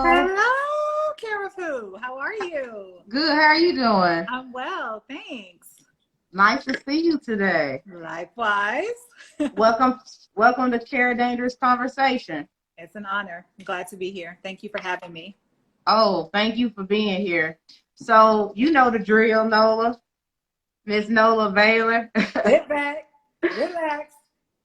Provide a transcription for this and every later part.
Hello. Hello, Kara. How are you? Good. How are you doing? I'm well, thanks. Nice to see you today. Likewise. Welcome to Kera Dangerous Conversation. It's an honor. I'm glad to be here. Thank you for having me. Oh, thank you for being here. So, you know the drill, Nola. Miss Nola Baylor. Sit back, relax,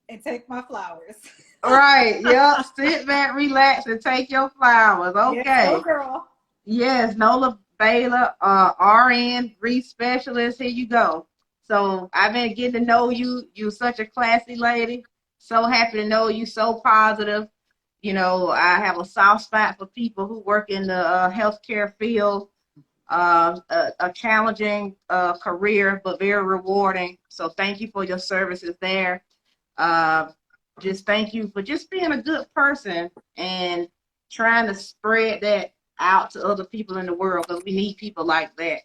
and take my flowers. Right. Yep. Sit back, relax, and take your flowers. Okay. Yes, go girl. Yes, Nola Baylor, RN, grief specialist. Here you go. So I've been getting to know you. You're such a classy lady. So happy to know you. So positive. You know, I have a soft spot for people who work in the healthcare field. A challenging career, but very rewarding. So thank you for your services there. Just thank you for just being a good person and trying to spread that out to other people in the world, because we need people like that.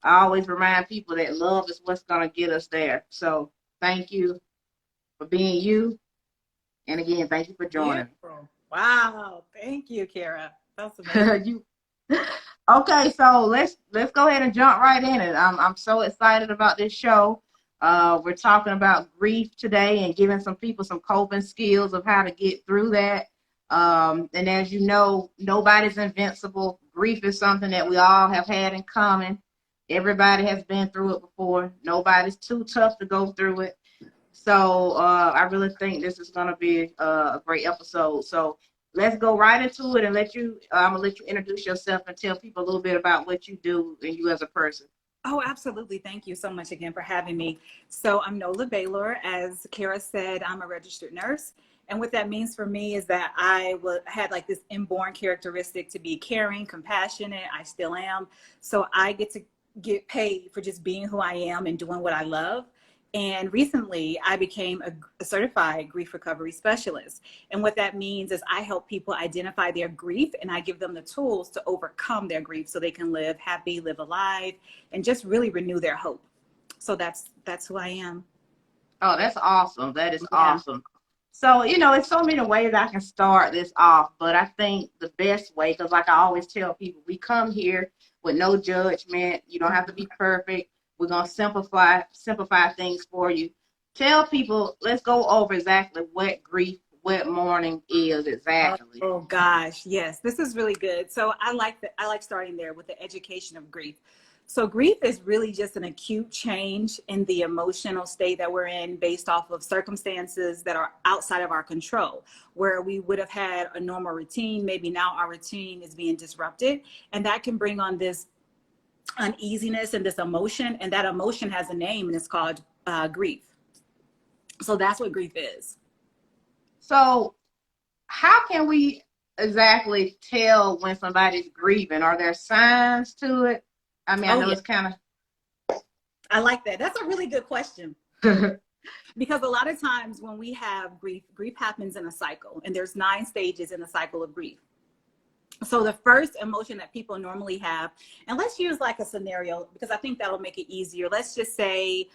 I always remind people that love is what's going to get us there. So thank you for being you. And again, thank you for joining. Beautiful. Wow. Thank you, Kara. That's amazing. Okay, so let's go ahead and jump right in it. I'm so excited about this show. We're talking about grief today and giving some people some coping skills of how to get through that. And as you know, nobody's invincible. Grief is something that we all have had in common. Everybody has been through it before. Nobody's too tough to go through it. So I really think this is going to be a great episode. So let's go right into it and I'm going to let you introduce yourself and tell people a little bit about what you do and you as a person. Oh, absolutely. Thank you so much again for having me. So I'm Nola Baylor. As Kara said, I'm a registered nurse. And what that means for me is that I had like this inborn characteristic to be caring, compassionate. I still am. So I get to get paid for just being who I am and doing what I love. And recently I became a certified grief recovery specialist. And what that means is I help people identify their grief and I give them the tools to overcome their grief so they can live happy, live alive, and just really renew their hope. So that's who I am. Oh, that's awesome. That is awesome. So, you know, it's so many ways I can start this off, but I think the best way, because like I always tell people, we come here with no judgment. You don't have to be perfect. We're going to simplify things for you. Tell people, let's go over exactly what grief, what mourning is exactly. Oh gosh, yes, this is really good. So I like starting there with the education of grief. So grief is really just an acute change in the emotional state that we're in based off of circumstances that are outside of our control, where we would have had a normal routine. Maybe now our routine is being disrupted, and that can bring on this uneasiness and this emotion, and that emotion has a name and it's called grief. So that's what grief is. So how can we exactly tell when somebody's grieving? Are there signs to it? I mean, I know it's kind of... I like that. That's a really good question. Because a lot of times when we have grief happens in a cycle, and there's 9 stages in the cycle of grief. So the first emotion that people normally have, and let's use like a scenario because I think that'll make it easier. Let's just say,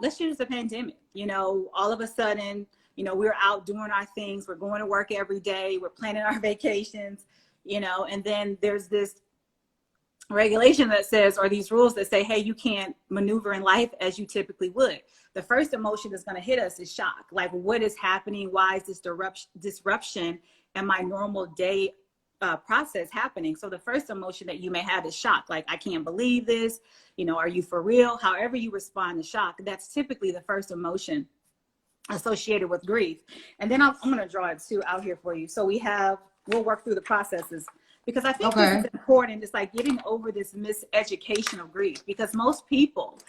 let's use the pandemic. You know, all of a sudden, you know, we're out doing our things. We're going to work every day. We're planning our vacations, you know, and then there's this regulation that says, or these rules that say, hey, you can't maneuver in life as you typically would. The first emotion that's going to hit us is shock. Like, what is happening? Why is this disruption in my normal day process happening? So the first emotion that you may have is shock. Like, I can't believe this. You know, are you for real? However you respond to shock, that's typically the first emotion associated with grief. And then I'm going to draw it too out here for you. So we'll work through the processes because I think this is important. It's like getting over this miseducation of grief, because most people,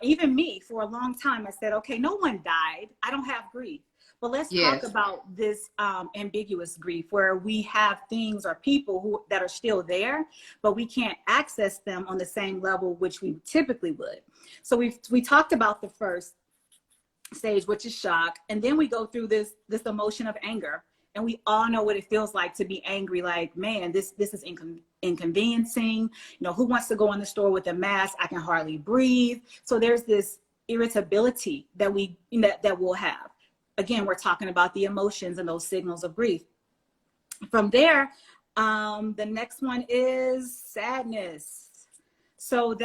even me, for a long time, I said, okay, no one died. I don't have grief. But let's talk about this ambiguous grief, where we have things or people that are still there, but we can't access them on the same level which we typically would. So we talked about the first stage, which is shock, and then we go through this emotion of anger, and we all know what it feels like to be angry. Like, man, this is inconveniencing. You know, who wants to go in the store with a mask? I can hardly breathe. So there's this irritability that we'll have. Again, we're talking about the emotions and those signals of grief. From there, The next one is sadness. So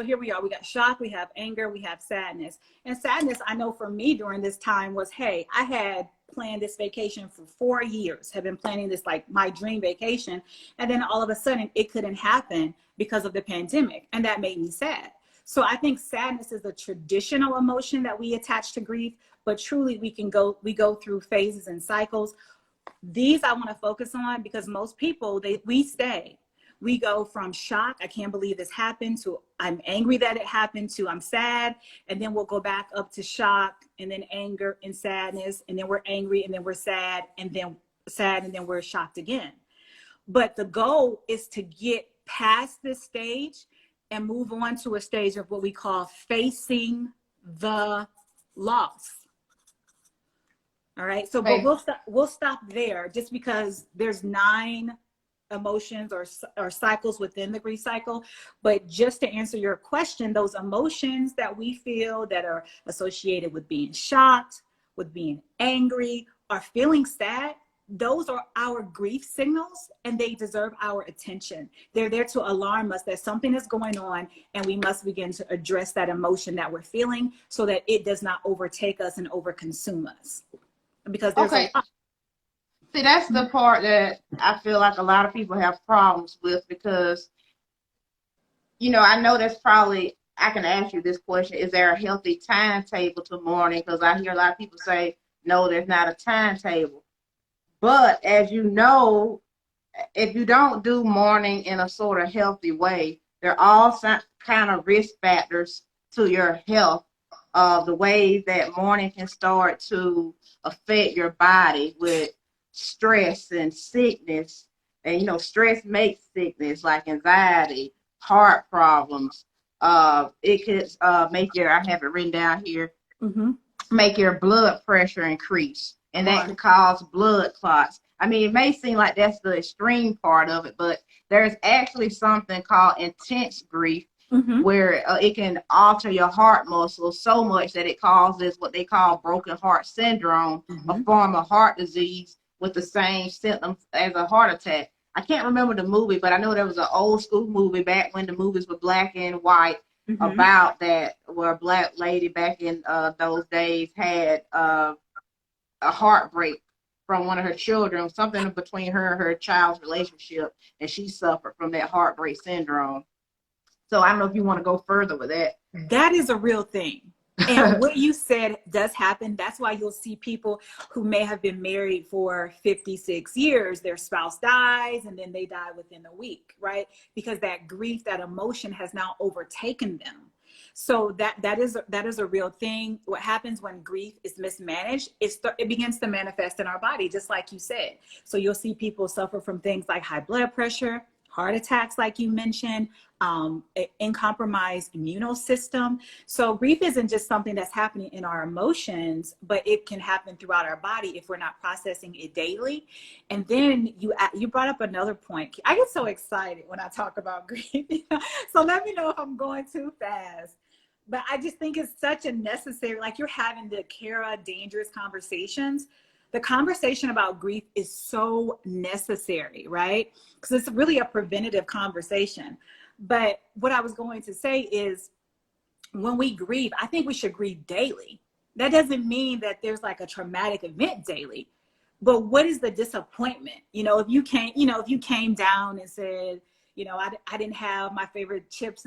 here we are. We got shock, we have anger, we have sadness. And sadness, I know for me during this time was, hey, I had planned this vacation for 4 years, have been planning this like my dream vacation. And then all of a sudden it couldn't happen because of the pandemic. And that made me sad. So I think sadness is a traditional emotion that we attach to grief, but truly we go through phases and cycles. These I want to focus on because most people, we go from shock, I can't believe this happened, to I'm angry that it happened, to I'm sad, and then we'll go back up to shock, and then anger and sadness, and then we're angry, and then we're sad, and then we're shocked again. But the goal is to get past this stage and move on to a stage of what we call facing the loss. All right, so but we'll stop there just because there's 9 emotions or cycles within the grief cycle. But just to answer your question, those emotions that we feel that are associated with being shocked, with being angry, or feeling sad, those are our grief signals and they deserve our attention. They're there to alarm us that something is going on and we must begin to address that emotion that we're feeling so that it does not overtake us and overconsume us. Because there's a lot. See, that's the part that I feel like a lot of people have problems with because, you know, I know that's probably, I can ask you this question, is there a healthy timetable to mourning? Because I hear a lot of people say, no, there's not a timetable. But as you know, if you don't do mourning in a sort of healthy way, there are all kind of risk factors to your health. The way that mourning can start to affect your body with stress and sickness. And, you know, stress makes sickness like anxiety, heart problems. It could make I have it written down here, make your blood pressure increase. And that can cause blood clots. I mean, it may seem like that's the extreme part of it, but there's actually something called intense grief, where it can alter your heart muscles so much that it causes what they call broken heart syndrome, a form of heart disease with the same symptoms as a heart attack. I can't remember the movie, but I know there was an old school movie back when the movies were black and white about that, where a black lady back in those days had a heartbreak from one of her children, something between her and her child's relationship, and she suffered from that heartbreak syndrome. So I don't know if you want to go further with that. That is a real thing. And what you said does happen. That's why you'll see people who may have been married for 56 years, their spouse dies, and then they die within a week, right? Because that grief, that emotion has now overtaken them. So that is a real thing. What happens when grief is mismanaged, it begins to manifest in our body, just like you said. So you'll see people suffer from things like high blood pressure, heart attacks, like you mentioned, uncompromised immune system. So grief isn't just something that's happening in our emotions, but it can happen throughout our body if we're not processing it daily. And then you brought up another point. I get so excited when I talk about grief. So let me know if I'm going too fast. But I just think it's such a necessary, like you're having the Kera Dangerous conversations. The conversation about grief is so necessary, right? Because it's really a preventative conversation. But what I was going to say is when we grieve, I think we should grieve daily. That doesn't mean that there's like a traumatic event daily. But what is the disappointment? You know, if you came down and said, you know, I didn't have my favorite chips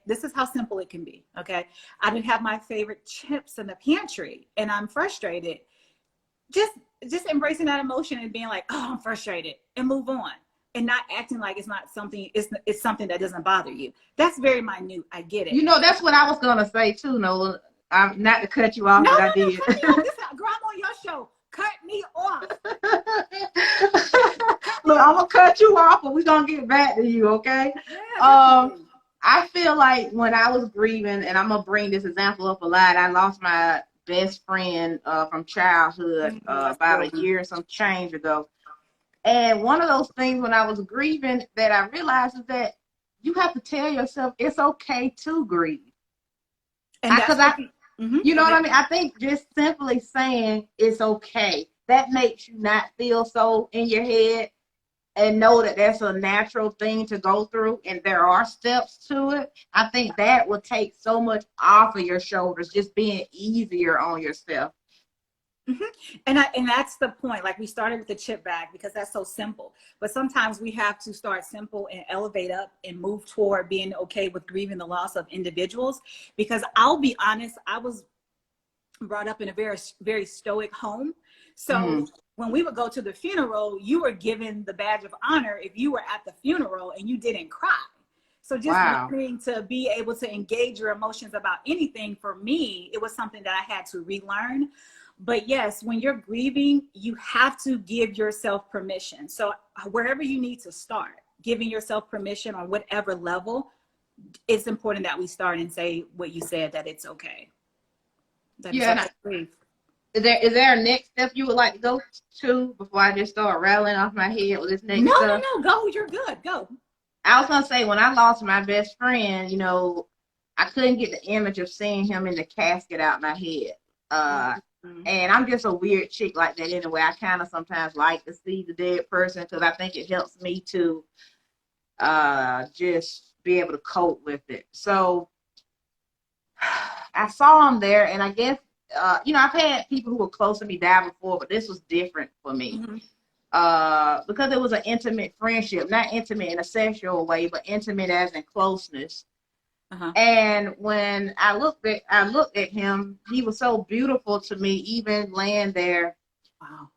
this is how simple it can be, okay? I didn't have my favorite chips in the pantry and I'm frustrated. Just embracing that emotion and being like, oh, I'm frustrated, and move on, and not acting like it's not something, it's something that doesn't bother you. That's very minute. I get it. You know, that's what I was gonna say too, Nola. I'm not to cut you off, but I did. Cut me off. Girl, I'm on your show. Cut me off. Look, I'm gonna cut you off, but we're gonna get back to you, okay? Yeah, I feel like when I was grieving, and I'm gonna bring this example up a lot, I lost my best friend from childhood about a year some change ago. And one of those things when I was grieving that I realized is that you have to tell yourself it's okay to grieve. And you know what I mean? I think just simply saying it's okay, that makes you not feel so in your head. and know that that's a natural thing to go through and there are steps to it, I think that will take so much off of your shoulders, just being easier on yourself. And that's the point. Like, we started with the chip bag because that's so simple. But sometimes we have to start simple and elevate up and move toward being okay with grieving the loss of individuals. Because I'll be honest, I was brought up in a very, very stoic home. So when we would go to the funeral, you were given the badge of honor if you were at the funeral and you didn't cry. So just learning to be able to engage your emotions about anything, for me, it was something that I had to relearn. But yes, when you're grieving, you have to give yourself permission. So wherever you need to start, giving yourself permission on whatever level, it's important that we start and say what you said, that it's okay. That it's okay. Is there a next step you would like to go to before I just start rattling off my head with this next stuff? No, go. You're good. Go. I was going to say, when I lost my best friend, you know, I couldn't get the image of seeing him in the casket out my head. And I'm just a weird chick like that anyway. I kind of sometimes like to see the dead person because I think it helps me to just be able to cope with it. So I saw him there, and I guess, you know, I've had people who were close to me die before, but this was different for me. Because it was an intimate friendship, not intimate in a sexual way, but intimate as in closeness. And when I looked at him, he was so beautiful to me, even laying there. Wow.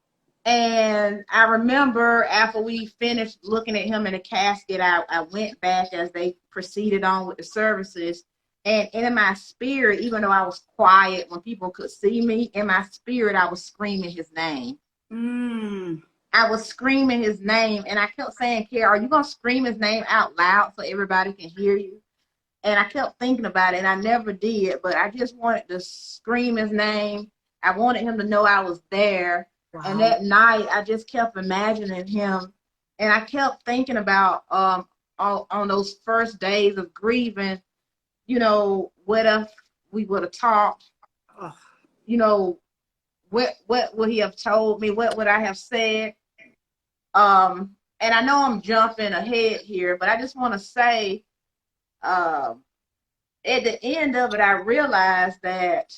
And I remember after we finished looking at him in the casket, I went back as they proceeded on with the services. And in my spirit, even though I was quiet when people could see me, in my spirit, I was screaming his name. I was screaming his name, and I kept saying, Kara, are you going to scream his name out loud so everybody can hear you? And I kept thinking about it, and I never did, but I just wanted to scream his name. I wanted him to know I was there. Wow. And that night, I just kept imagining him, and I kept thinking about on those first days of grieving, you know, what if we would have talked? You know, what would he have told me? What would I have said? And I know I'm jumping ahead here, but I just want to say, at the end of it, I realized that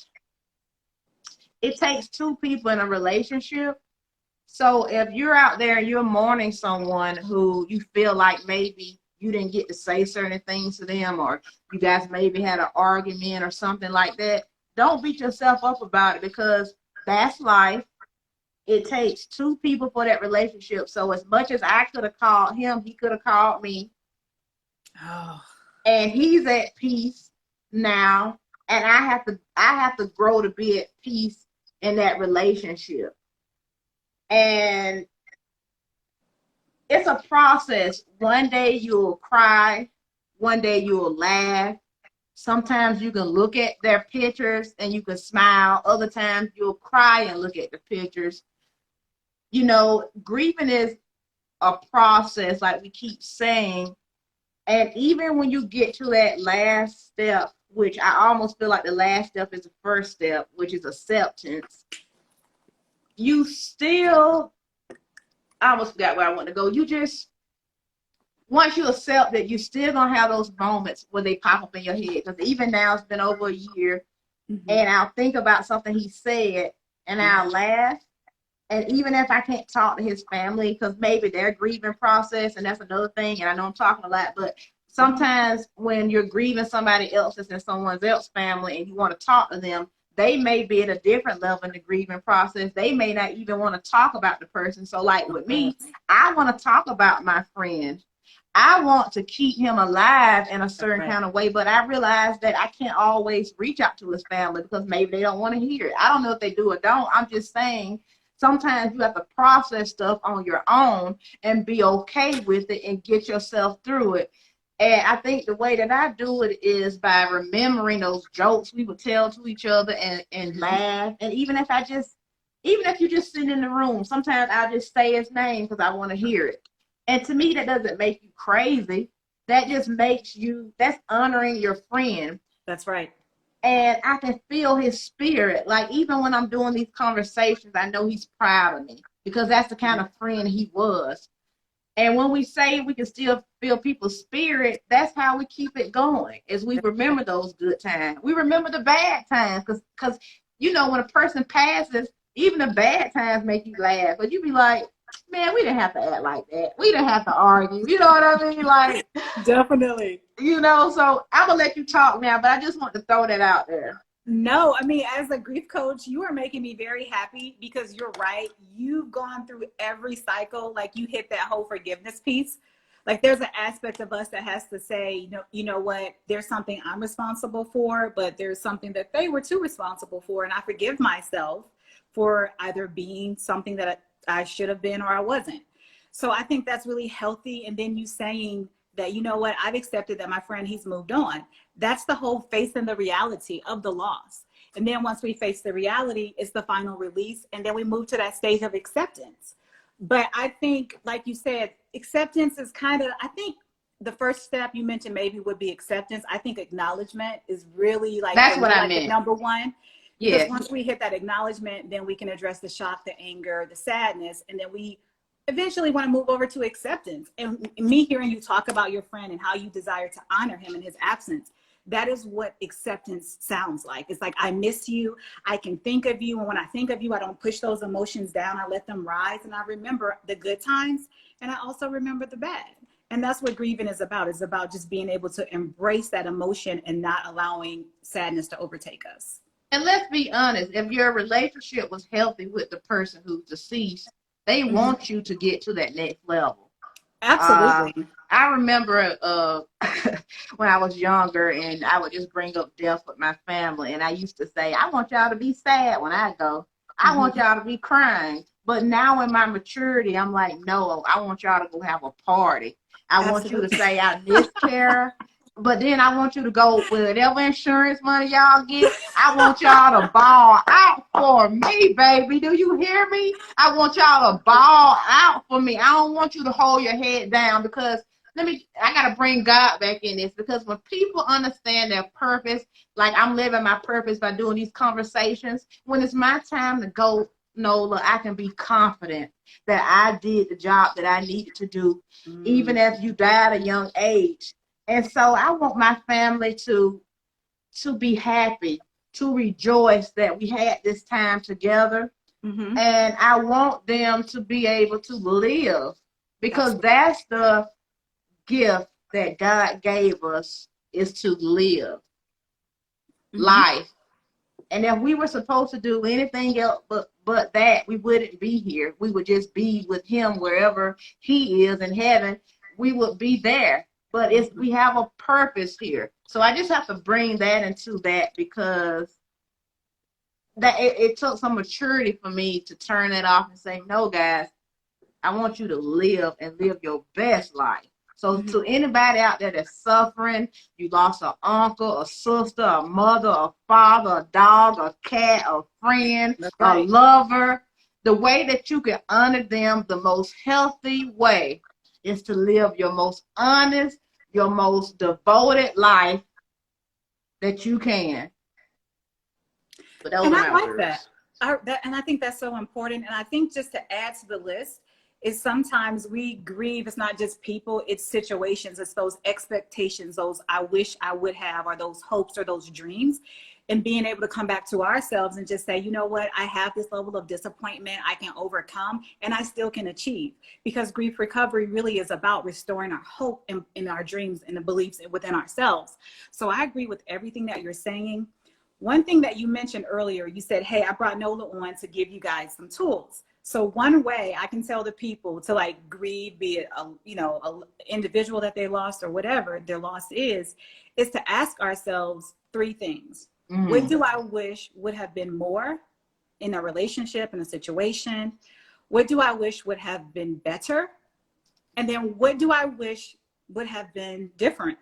it takes two people in a relationship. So if you're out there and you're mourning someone who you feel like maybe you didn't get to say certain things to them, or you guys maybe had an argument or something like that, don't beat yourself up about it, because that's life. It takes two people for that relationship. So as much as I could have called him, he could have called me. And he's at peace now, and I have to grow to be at peace in that relationship. And it's a process. One day you'll cry, one day you'll laugh. Sometimes you can look at their pictures and you can smile. Other times you'll cry and look at the pictures. You know, grieving is a process, like we keep saying. And even when you get to that last step, which I almost feel like the last step is the first step, which is acceptance, you still, I almost forgot where I want to go. You just, once you accept that, you still gonna have those moments where they pop up in your head. Because even now, it's been over a year, and I'll think about something he said, and I'll laugh. And even if I can't talk to his family, because maybe their grieving process, and that's another thing, and I know I'm talking a lot, but sometimes when you're grieving somebody else's and someone else's family and you want to talk to them, they may be at a different level in the grieving process. They may not even want to talk about the person. So like with me, I want to talk about my friend. I want to keep him alive in a certain kind of way, but I realize that I can't always reach out to his family because maybe they don't want to hear it. I don't know if they do or don't. I'm just saying, sometimes you have to process stuff on your own and be okay with it and get yourself through it. And I think the way that I do it is by remembering those jokes we would tell to each other and laugh. And even if you just sit in the room, sometimes I just say his name because I want to hear it. And to me, that doesn't make you crazy. That just makes you, that's honoring your friend. That's right. And I can feel his spirit. Like, even when I'm doing these conversations, I know he's proud of me because that's the kind of friend he was. And when we say we can still feel people's spirit, that's how we keep it going, is we remember those good times. We remember the bad times, because you know, when a person passes, even the bad times make you laugh. But you be like, man, we didn't have to act like that. We didn't have to argue. You know what I mean? Like, Definitely. you know, so I'm going to let you talk now, but I just want to throw that out there. No, I mean, as a grief coach, you are making me very happy because you're right. You've gone through every cycle. Like, you hit that whole forgiveness piece. Like, there's an aspect of us that has to say, you know what, there's something I'm responsible for, but there's something that they were too responsible for. And I forgive myself for either being something that I should have been or I wasn't. So I think that's really healthy. And then you saying that, you know what, I've accepted that my friend, he's moved on. That's the whole facing the reality of the loss. And then once we face the reality, it's the final release. And then we move to that stage of acceptance. But I think, like you said, acceptance is kind of, I think the first step you mentioned maybe would be acceptance. I think acknowledgement is really like, that's what I like meant. Number one. Yeah. Because once we hit that acknowledgement, then we can address the shock, the anger, the sadness, and then we eventually want to move over to acceptance. And me hearing you talk about your friend and how you desire to honor him in his absence, that is what acceptance sounds like. It's like, I miss you. I can think of you. And when I think of you, I don't push those emotions down. I let them rise. And I remember the good times. And I also remember the bad. And that's what grieving is about. It's about just being able to embrace that emotion and not allowing sadness to overtake us. And let's be honest, if your relationship was healthy with the person who's deceased, they want you to get to that next level. Absolutely. I remember when I was younger and I would just bring up death with my family. And I used to say, I want y'all to be sad when I go. I want y'all to be crying. But now in my maturity, I'm like, no, I want y'all to go have a party. I want you to say, I miss Kera. But then I want you to go with whatever insurance money y'all get. I want y'all to ball out for me, baby. Do you hear me? I want y'all to ball out for me. I don't want you to hold your head down, because I got to bring God back in this, because when people understand their purpose, like I'm living my purpose by doing these conversations, when it's my time to go, Nola, I can be confident that I did the job that I needed to do, even if you died at a young age. And so I want my family to be happy, to rejoice that we had this time together. And I want them to be able to live, because that's the gift that God gave us, is to live life. And if we were supposed to do anything else but that, we wouldn't be here. We would just be with him wherever he is in heaven. We would be there. But we have a purpose here. So I just have to bring that into that, because that it took some maturity for me to turn that off and say, no, guys, I want you to live and live your best life. So to anybody out there that's suffering, you lost an uncle, a sister, a mother, a father, a dog, a cat, a friend, a lover, the way that you can honor them the most healthy way is to live your most honest, your most devoted life that you can. And I like that. And I think that's so important. And I think just to add to the list is sometimes we grieve. It's not just people, it's situations. It's those expectations, those I wish I would have, or those hopes or those dreams. And being able to come back to ourselves and just say, you know what, I have this level of disappointment I can overcome and I still can achieve. Because grief recovery really is about restoring our hope in our dreams and the beliefs within ourselves. So I agree with everything that you're saying. One thing that you mentioned earlier, you said, hey, I brought Nola on to give you guys some tools. So one way I can tell the people to like grieve, be it a individual that they lost or whatever their loss is to ask ourselves three things. What do I wish would have been more in a relationship, in a situation? What do I wish would have been better? And then what do I wish would have been different?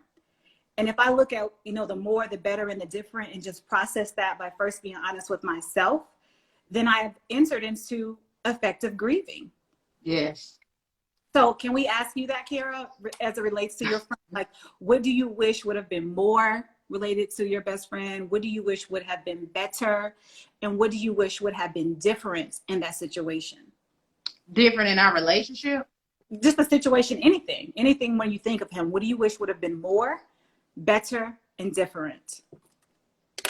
And if I look at, the more, the better, and the different, and just process that by first being honest with myself, then I've entered into effective grieving. Yes. So can we ask you that, Kera, as it relates to your friend? Like, what do you wish would have been more related to your best friend? What do you wish would have been better? And what do you wish would have been different in that situation? Different in our relationship? just the situation, anything when you think of him, what do you wish would have been more, better, and different?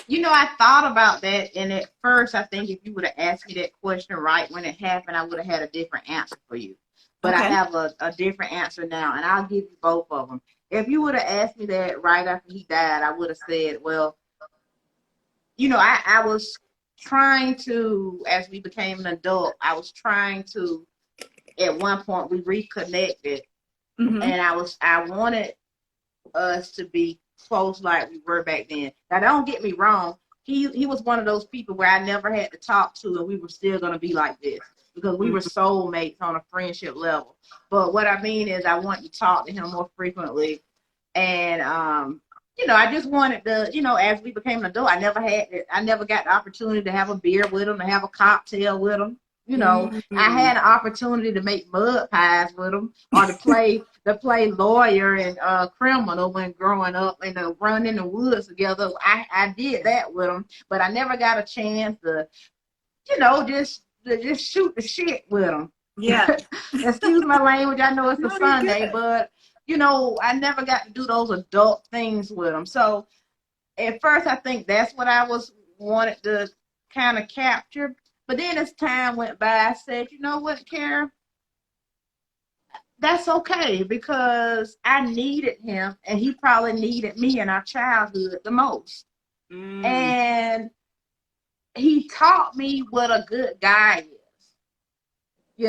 I thought about that, and at first, I think if you would have asked me that question right when it happened, I would have had a different answer for you. But Okay. I have a different answer now, and I'll give you both of them. If you would have asked me that right after he died, I would have said, well, I was trying to, as we became an adult, I was trying to, at one point, we reconnected, Mm-hmm. and I wanted us to be close like we were back then. Now, don't get me wrong. He was one of those people where I never had to talk to, and we were still going to be like this because we were soulmates on a friendship level. But what I mean is I want to talk to him more frequently. And, I just wanted to, as we became an adult, I never got the opportunity to have a beer with him, to have a cocktail with him. I had an opportunity to make mud pies with him, or to play lawyer and criminal when growing up, and to run in the woods together. I did that with him, but I never got a chance to, just shoot the shit with him. Yeah. Excuse my language. I know it's No, a you're Sunday, good. but I never got to do those adult things with him. So at first, I think that's what I wanted to kind of capture. But then as time went by, I said, you know what, Kara? That's okay, because I needed him, and he probably needed me in our childhood the most. And he taught me what a good guy is.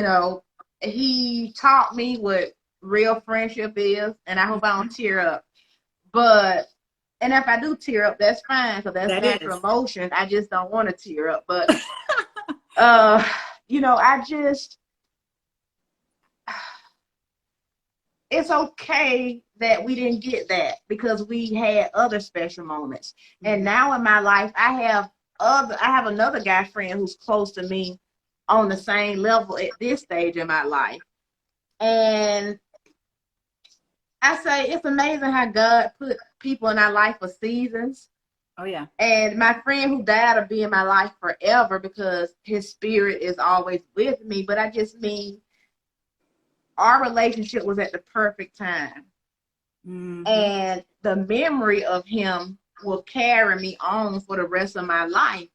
He taught me what real friendship is, and I hope I don't tear up. And if I do tear up, that's fine, because that's natural emotion. I just don't want to tear up. But, it's okay that we didn't get that, because we had other special moments. And now in my life, I have another guy friend who's close to me on the same level at this stage in my life. And I say it's amazing how God put people in our life for seasons. Oh, yeah. And my friend who died will be in my life forever, because his spirit is always with me. But I just mean, our relationship was at the perfect time. And the memory of him will carry me on for the rest of my life.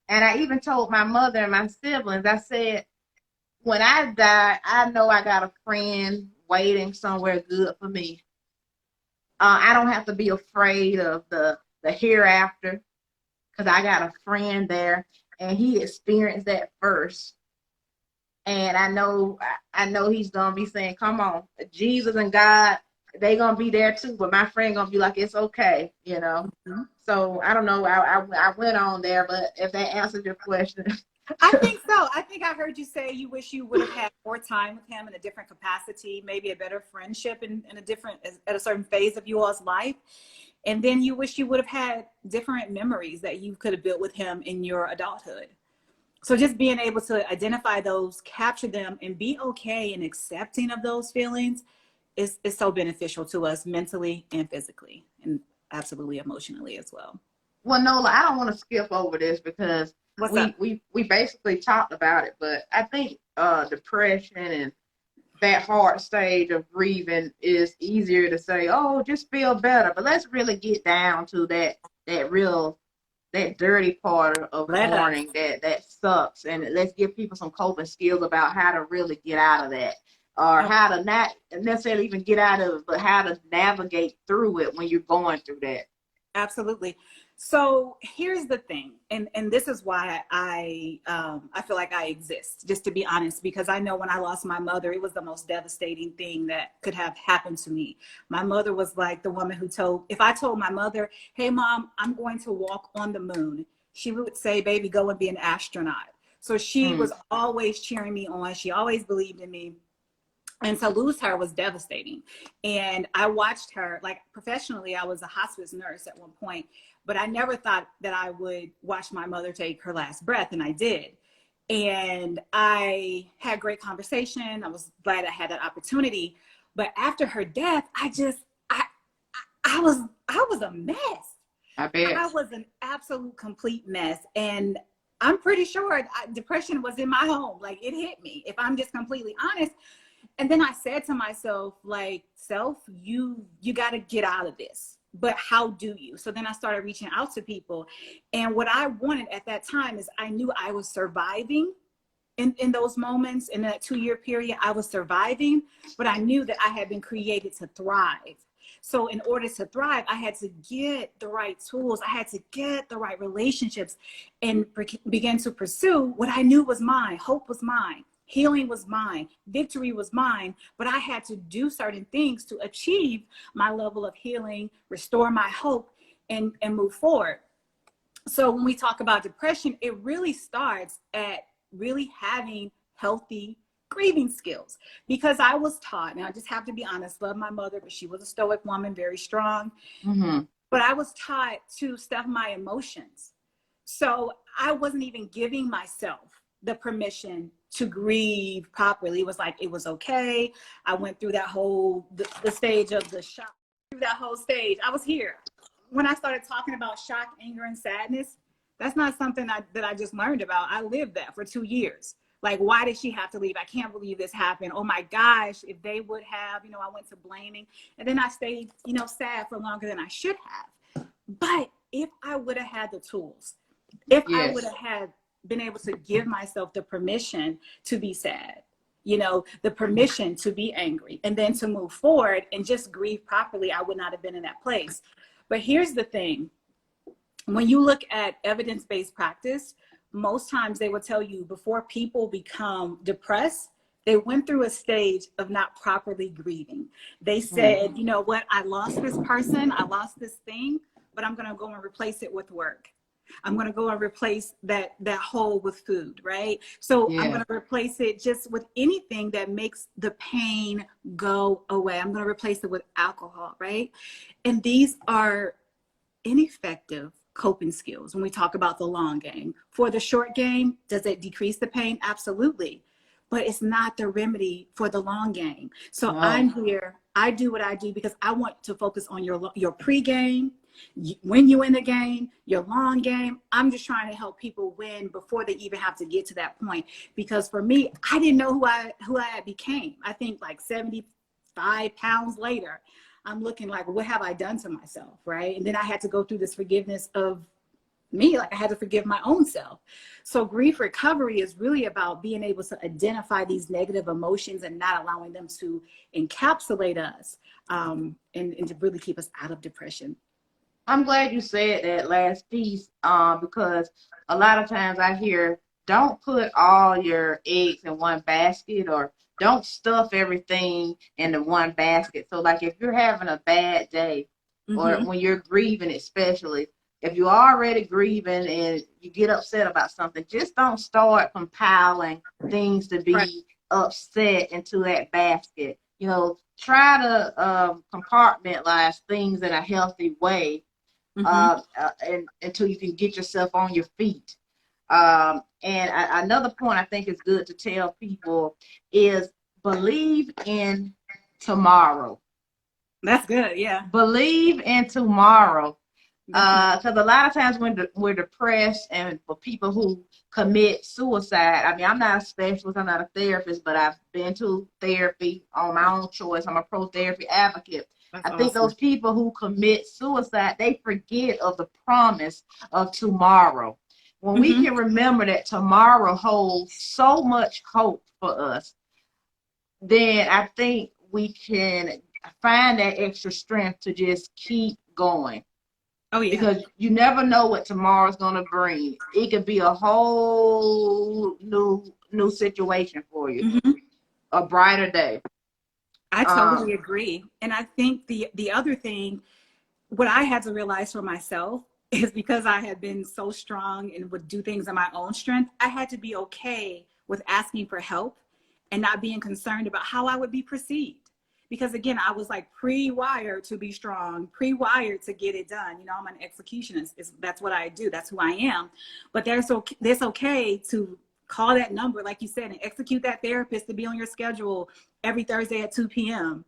And I even told my mother and my siblings, I said, when I die, I know I got a friend waiting somewhere good for me. I don't have to be afraid of the hereafter, because I got a friend there, and he experienced that first. And I know he's gonna be saying, "Come on, Jesus and God, they gonna be there too." But my friend gonna be like, "It's okay," So I don't know. I went on there, but if that answered your question. I think so. I think I heard you say you wish you would have had more time with him in a different capacity, maybe a better friendship in at a certain phase of you all's life. And then you wish you would have had different memories that you could have built with him in your adulthood. So just being able to identify those, capture them, and be okay and accepting of those feelings is so beneficial to us mentally and physically, and absolutely emotionally as well. Well, Nola, I don't want to skip over this, because we basically talked about it, but I think depression and that hard stage of grieving is easier to say, oh, just feel better. But let's really get down to that dirty part of mourning that sucks. And let's give people some coping skills about how to really get out of that, or how to not necessarily even get out of it, but how to navigate through it when you're going through that. Absolutely. So here's the thing, and this is why I feel like I exist, just to be honest, because I know when I lost my mother, it was the most devastating thing that could have happened to me. My mother was like the woman who if I told my mother, "Hey, Mom, I'm going to walk on the moon," she would say, "Baby, go and be an astronaut." So she was always cheering me on. She always believed in me. And to lose her was devastating. And I watched her, like, professionally, I was a hospice nurse at one point, but I never thought that I would watch my mother take her last breath, and I did. And I had great conversation. I was glad I had that opportunity. But after her death, I was a mess. I bet. I was an absolute complete mess. And I'm pretty sure depression was in my home. Like, it hit me, if I'm just completely honest. And then I said to myself, like, self, you got to get out of this. But how do you? So then I started reaching out to people. And what I wanted at that time is I knew I was surviving in those moments. In that 2-year period, I was surviving, but I knew that I had been created to thrive. So in order to thrive, I had to get the right tools. I had to get the right relationships and begin to pursue what I knew was mine. Hope was mine. Healing was mine. Victory was mine. But I had to do certain things to achieve my level of healing, restore my hope, and move forward. So when we talk about depression, it really starts at really having healthy grieving skills, because I was taught, and I just have to be honest, love my mother, but she was a stoic woman, very strong. Mm-hmm. But I was taught to stuff my emotions. So I wasn't even giving myself the permission to grieve properly. It was like, it was okay. I went through that whole, the stage of the shock, through that whole stage. I was here. When I started talking about shock, anger, and sadness, that's not something that I just learned about. I lived that for 2 years. Like, why did she have to leave? I can't believe this happened. Oh my gosh, if they would have, I went to blaming. And then I stayed, sad for longer than I should have. But if I would have had the tools, if I would have been able to give myself the permission to be sad, the permission to be angry, and then to move forward and just grieve properly, I would not have been in that place. But here's the thing. When you look at evidence-based practice, most times they will tell you before people become depressed, they went through a stage of not properly grieving. They said, you know what, I lost this person, I lost this thing, but I'm going to go and replace it with work. I'm going to go and replace that hole with food, right? So I'm going to replace it just with anything that makes the pain go away. I'm going to replace it with alcohol, right? And these are ineffective coping skills when we talk about the long game. For the short game, does it decrease the pain? Absolutely. But it's not the remedy for the long game. So I'm here, I do what I do because I want to focus on your pre-game, when you win the game, your long game. I'm just trying to help people win before they even have to get to that point. Because for me, I didn't know who I became. I think like 75 pounds later, I'm looking like, what have I done to myself, right? And then I had to go through this forgiveness of me, like I had to forgive my own self. So grief recovery is really about being able to identify these negative emotions and not allowing them to encapsulate us, and to really keep us out of depression. I'm glad you said that last piece, because a lot of times I hear, don't put all your eggs in one basket, or don't stuff everything into one basket. So like if you're having a bad day, or when you're grieving, especially if you're already grieving and you get upset about something, just don't start compiling things to be upset into that basket. Try to compartmentalize things in a healthy way, and until you can get yourself on your feet. Another point I think is good to tell people is believe in tomorrow. That's good, yeah. Believe in tomorrow. Because a lot of times when we're depressed, and for people who commit suicide, I mean, I'm not a specialist, I'm not a therapist, but I've been to therapy on my own choice. I'm a pro-therapy advocate. I think those people who commit suicide, they forget of the promise of tomorrow. When we can remember that tomorrow holds so much hope for us, then I think we can find that extra strength to just keep going. Oh, yeah. Because you never know what tomorrow's going to bring. It could be a whole new situation for you, a brighter day. I totally agree. And I think the other thing, what I had to realize for myself is because I had been so strong and would do things in my own strength, I had to be okay with asking for help and not being concerned about how I would be perceived. Because again, I was like pre-wired to be strong, pre-wired to get it done. I'm an executionist. That's what I do. That's who I am. But there's okay to call that number, like you said, and execute that therapist to be on your schedule every Thursday at 2 p.m.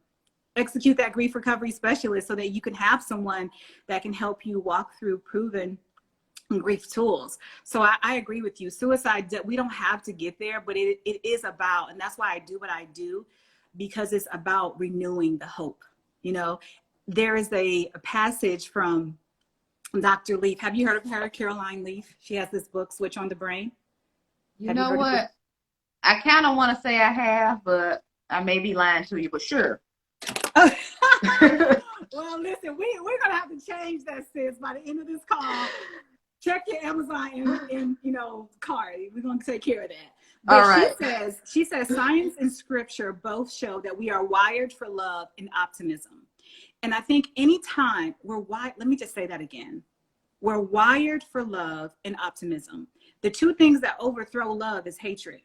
Execute that grief recovery specialist so that you can have someone that can help you walk through proven grief tools. So I agree with you. Suicide, we don't have to get there, but it is about, and that's why I do what I do. because it's about renewing the hope. You know, there is a passage from Dr. Leaf. Have you heard of her, Caroline Leaf? She has this book, Switch on the Brain. You know what? I kind of want to say I have, but I may be lying to you, but sure. Well, listen, we're going to have to change that, sis, by the end of this call. Check your Amazon and card. We're going to take care of that. But all right. She says science and scripture both show that we are wired for love and optimism. And I think anytime let me just say that again. We're wired for love and optimism. The two things that overthrow love is hatred,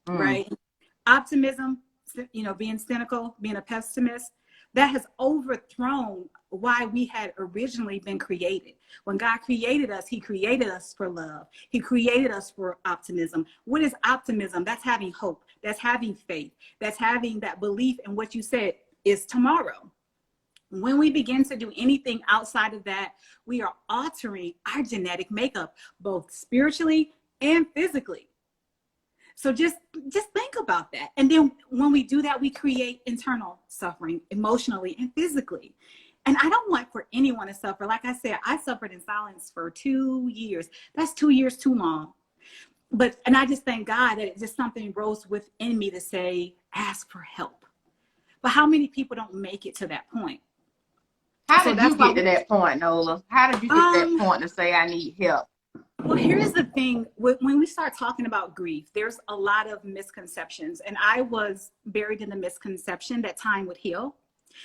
right? Optimism, being cynical, being a pessimist, that has overthrown why we had originally been created. When God created us, he created us for love. He created us for optimism. What is optimism? That's having hope. That's having faith. That's having that belief in what you said is tomorrow. When we begin to do anything outside of that, we are altering our genetic makeup, both spiritually and physically. So just think about that. And then when we do that, we create internal suffering emotionally and physically. And I don't want for anyone to suffer. Like I said, I suffered in silence for 2 years. That's 2 years too long. And I just thank God that it just something rose within me to say, ask for help. But how many people don't make it to that point? How did you get to that point, Nola? How did you get to that point to say I need help? Well, here's the thing. When we start talking about grief, there's a lot of misconceptions. And I was buried in the misconception that time would heal.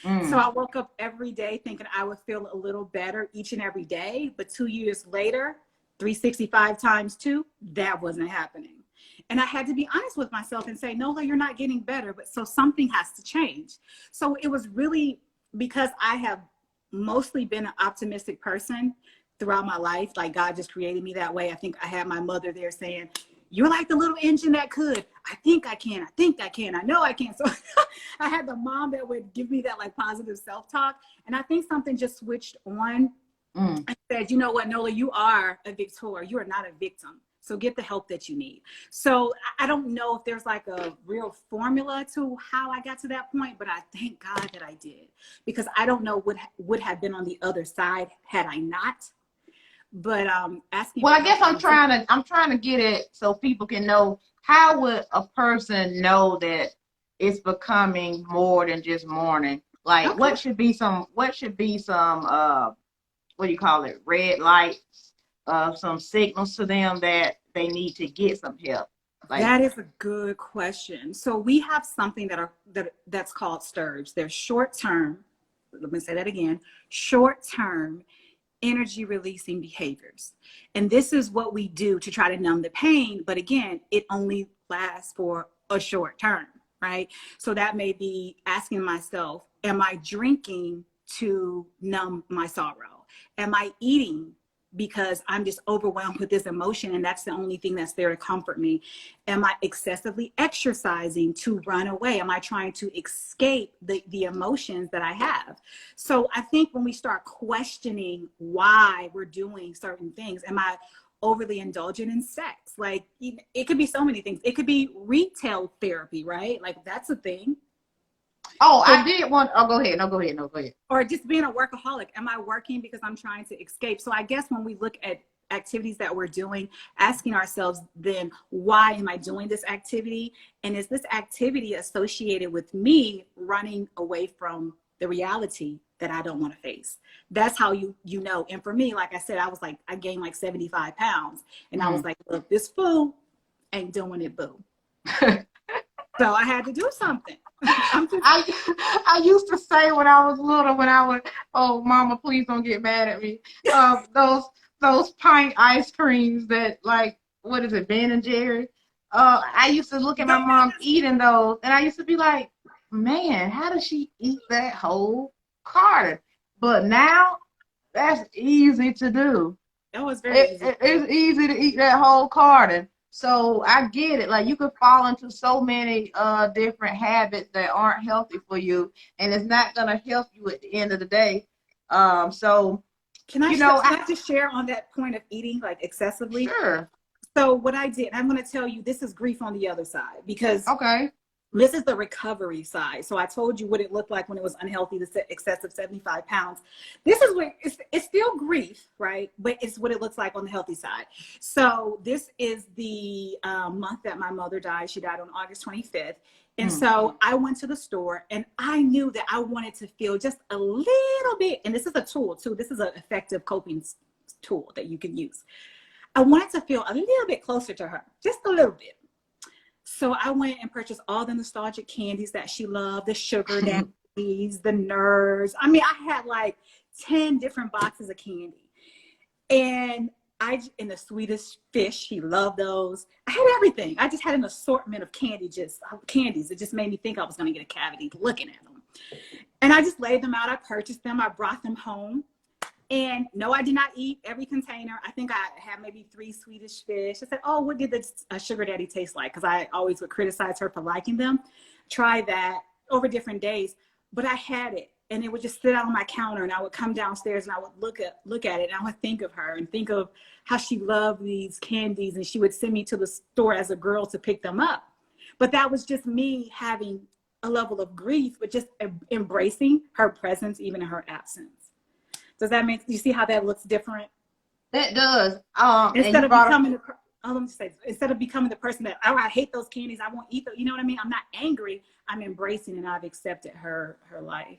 So I woke up every day thinking I would feel a little better each and every day. But 2 years later, 365 times 2, that wasn't happening. And I had to be honest with myself and say, Nola, you're not getting better. But so something has to change. So it was really because I have mostly been an optimistic person throughout my life. Like God just created me that way. I think I had my mother there saying, you're like the little engine that could. I think I can. I think I can. I know I can. So I had the mom that would give me that like positive self-talk. And I think something just switched on and said, you know what, Nola, you are a victor. You are not a victim. So get the help that you need. So I don't know if there's like a real formula to how I got to that point, but I thank God that I did, because I don't know what would have been on the other side had I not. But asking. Well, I guess I'm trying to get it so people can know, how would a person know that it's becoming more than just mourning? Like, okay. what should be some what do you call it, red lights, some signals to them that they need to get some help? Like, that is a good question. So we have something that's called Sturge. They're short-term, let me say that again, short-term energy releasing behaviors. And this is what we do to try to numb the pain. But again, it only lasts for a short term, right? So that may be asking myself, am I drinking to numb my sorrow? Am I eating because I'm just overwhelmed with this emotion and that's the only thing that's there to comfort me? Am I excessively exercising to run away? Am I trying to escape the emotions that I have? So I think when we start questioning why we're doing certain things, am I overly indulgent in sex? Like, it could be so many things. It could be retail therapy, right? Like, that's a thing. Oh, I did want. Oh, go ahead. No, go ahead. Or just being a workaholic. Am I working because I'm trying to escape? So I guess when we look at activities that we're doing, asking ourselves then, why am I doing this activity? And is this activity associated with me running away from the reality that I don't want to face? That's how you know. And for me, like I said, I gained like 75 pounds. And I was like, look, this fool ain't doing it, boo. So I had to do something. I used to say when I was little, oh, mama, please don't get mad at me. Those pint ice creams that, like, what is it, Ben and Jerry? I used to look at my mom eating those, and I used to be like, man, how does she eat that whole carton? But now, that's easy to do. That was very easy. It's easy to eat that whole carton. So I get it. Like, you could fall into so many different habits that aren't healthy for you, and it's not gonna help you at the end of the day. So can I just share on that point of eating like excessively? Sure. So what I did, I'm going to tell you, this is grief on the other side, because okay, This is the recovery side. So I told you what it looked like when it was unhealthy, the excess of 75 pounds. This is what it's still grief, right? But it's what it looks like on the healthy side. So this is the month that my mother died. She died on August 25th. And so I went to the store and I knew that I wanted to feel just a little bit. And this is a tool too. This is an effective coping tool that you can use. I wanted to feel a little bit closer to her, just a little bit. So I went and purchased all the nostalgic candies that she loved, the sugar daddies, the nerds. I mean, I had like 10 different boxes of candy. And the Swedish fish, she loved those. I had everything. I just had an assortment of candies. It just made me think I was going to get a cavity looking at them. And I just laid them out. I purchased them. I brought them home. And no, I did not eat every container. I think I had maybe 3 Swedish fish. I said, oh, what did the sugar daddy taste like? Because I always would criticize her for liking them. Try that over different days. But I had it. And it would just sit out on my counter. And I would come downstairs and I would look at it. And I would think of her and think of how she loved these candies. And she would send me to the store as a girl to pick them up. But that was just me having a level of grief, but just embracing her presence, even in her absence. Does that make you see how that looks different? That does. Instead of becoming the person that, oh, I hate those candies, I won't eat them. You know what I mean? I'm not angry. I'm embracing and I've accepted her life.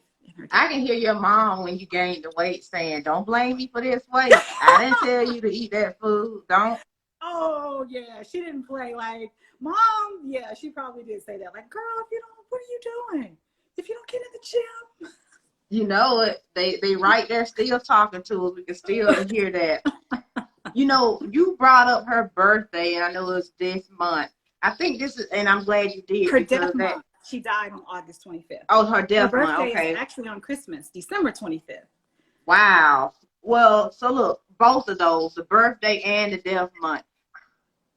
I can hear your mom when you gained the weight saying, "Don't blame me for this weight. I didn't tell you to eat that food. Don't." Oh yeah, she didn't play like mom. Yeah, she probably did say that. Like, girl, what are you doing? If you don't get in the gym. You know it. They right there still talking to us. We can still hear that. You know, you brought up her birthday, and I know it was this month. I think this is, and I'm glad you did. Her death month. She died on August 25th. Oh, her death month. Her birthday Okay. is actually on Christmas, December 25th. Wow. Well, so look, both of those, the birthday and the death month,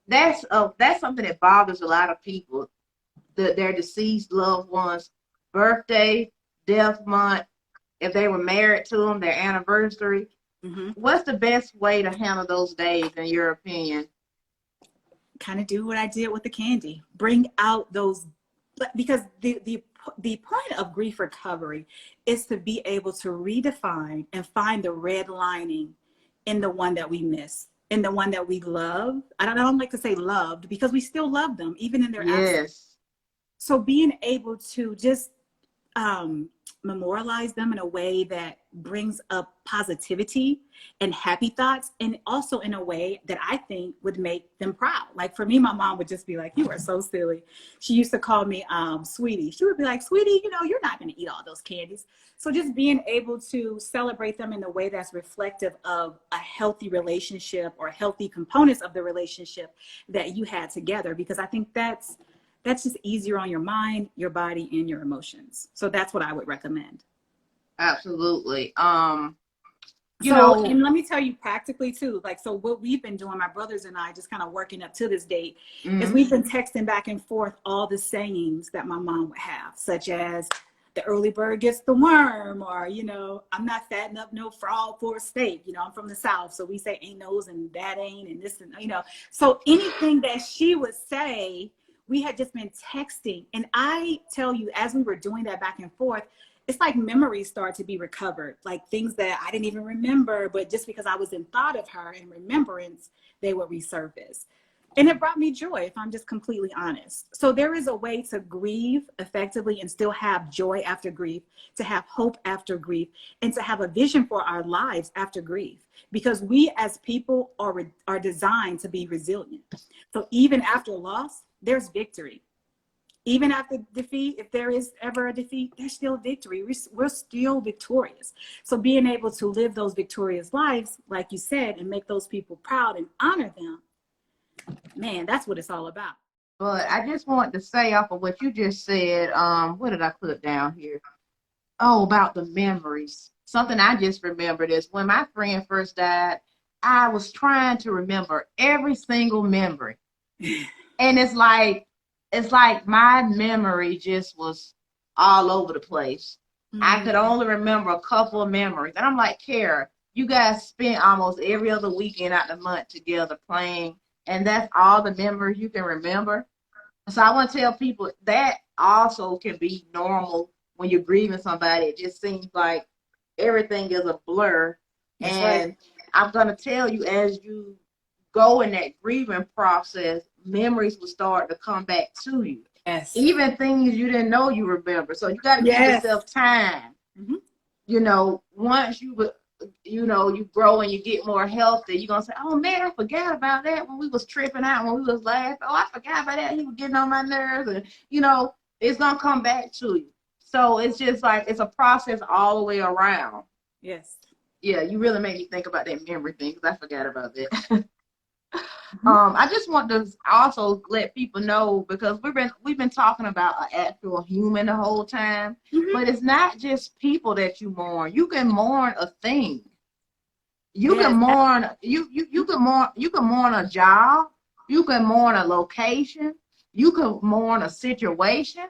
that's something that bothers a lot of people. Their deceased loved ones' birthday, death month. If they were married to them, their anniversary. What's the best way to handle those days, in your opinion? Kind of do what I did with the candy. Bring out those, because the point of grief recovery is to be able to redefine and find the red lining in the one that we miss, in the one that we love. I don't like to say loved, because we still love them, even in their absence. So being able to just memorialize them in a way that brings up positivity and happy thoughts, and also in a way that I think would make them proud. Like for me, my mom would just be like, "You are so silly." She used to call me sweetie. She would be like, "Sweetie, you're not going to eat all those candies." So just being able to celebrate them in a way that's reflective of a healthy relationship or healthy components of the relationship that you had together, because I think that's just easier on your mind, your body, and your emotions. So that's what I would recommend. Absolutely. And let me tell you practically too, like, so what we've been doing, my brothers and I, just kind of working up to this date, is we've been texting back and forth all the sayings that my mom would have, such as, "The early bird gets the worm," or, "I'm not fattening up no frog for a steak." I'm from the South, so we say ain't no's and that ain't and this and, So anything that she would say, we had just been texting. And I tell you, as we were doing that back and forth, it's like memories start to be recovered, like things that I didn't even remember, but just because I was in thought of her and remembrance, they would resurface. And it brought me joy, if I'm just completely honest. So there is a way to grieve effectively and still have joy after grief, to have hope after grief, and to have a vision for our lives after grief. Because we as people are designed to be resilient. So even after loss, there's victory. Even after defeat, if there is ever a defeat, there's still victory. We're still victorious. So being able to live those victorious lives, like you said, and make those people proud and honor them, man, that's what it's all about. But I just want to say, off of what you just said, what did I put down here? Oh, about the memories. Something I just remembered is when my friend first died, I was trying to remember every single memory. And it's like my memory just was all over the place. I could only remember a couple of memories. And I'm like, Kara, you guys spent almost every other weekend out the month together playing, and that's all the memories you can remember? So I want to tell people that also can be normal when you're grieving somebody. It just seems like everything is a blur. That's right. And I'm going to tell you, as you go in that grieving process, memories will start to come back to you. Yes. Even things you didn't know you remember. So you got to give yourself time. Mm-hmm. You know, once you grow and you get more healthy, you're going to say, oh, man, I forgot about that when we was tripping out, when we was laughing. Oh, I forgot about that. He was getting on my nerves. And, it's going to come back to you. So it's just like it's a process all the way around. Yes. Yeah, you really made me think about that memory thing because I forgot about that. Mm-hmm. I just want to also let people know, because we've been talking about an actual human the whole time, Mm-hmm. but it's not just people that you mourn. You can mourn a thing. You can mourn you can mourn a job. You can mourn a location. You can mourn a situation.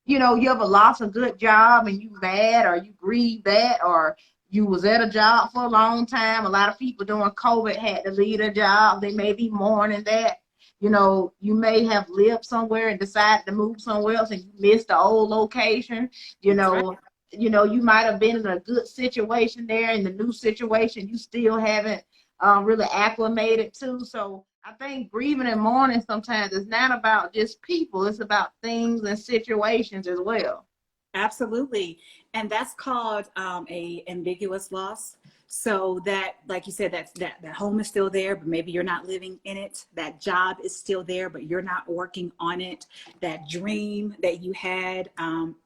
You ever lost a good job and you mad, or you grieve that, or you was at a job for a long time. A lot of people during COVID had to leave their job. They may be mourning that. You may have lived somewhere and decided to move somewhere else and you missed the old location. Right. You might have been in a good situation there, in the new situation you still haven't really acclimated to. So I think grieving and mourning sometimes is not about just people. It's about things and situations as well. Absolutely. And that's called a ambiguous loss. So that, like you said, that home is still there, but maybe you're not living in it. That job is still there, but you're not working on it. That dream that you had,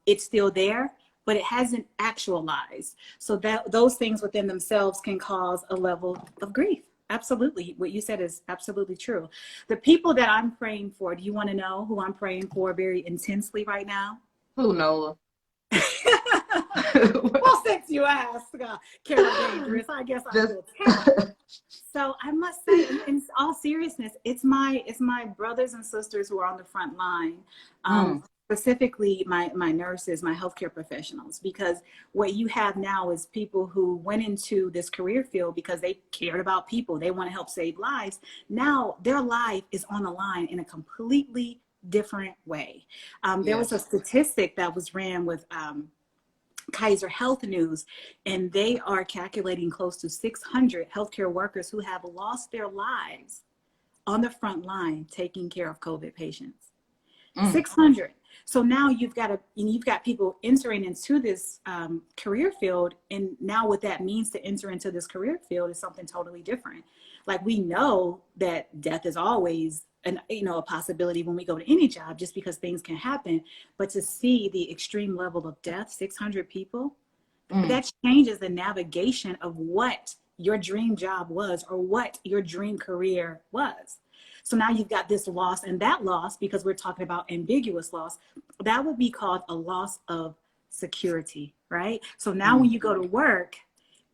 it's still there, but it hasn't actualized. So that those things within themselves can cause a level of grief. Absolutely. What you said is absolutely true. The people that I'm praying for, do you want to know who I'm praying for very intensely right now? Who, Nola? Well, since you asked, Kera Dangerous, I guess I will tell. So I must say, in all seriousness, it's my brothers and sisters who are on the front line. Specifically my nurses, my healthcare professionals, because what you have now is people who went into this career field because they cared about people. They want to help save lives. Now their life is on the line in a completely different way. There was a statistic that was ran with Kaiser Health News, and they are calculating close to 600 healthcare workers who have lost their lives on the front line taking care of COVID patients. 600. So now you've got people entering into this career field, and now what that means to enter into this career field is something totally different. Like, we know that death is always a possibility when we go to any job, just because things can happen. But to see the extreme level of death, 600 people, that changes the navigation of what your dream job was or what your dream career was. So now you've got this loss, and that loss, because we're talking about ambiguous loss, that would be called a loss of security, right? So now when you go to work,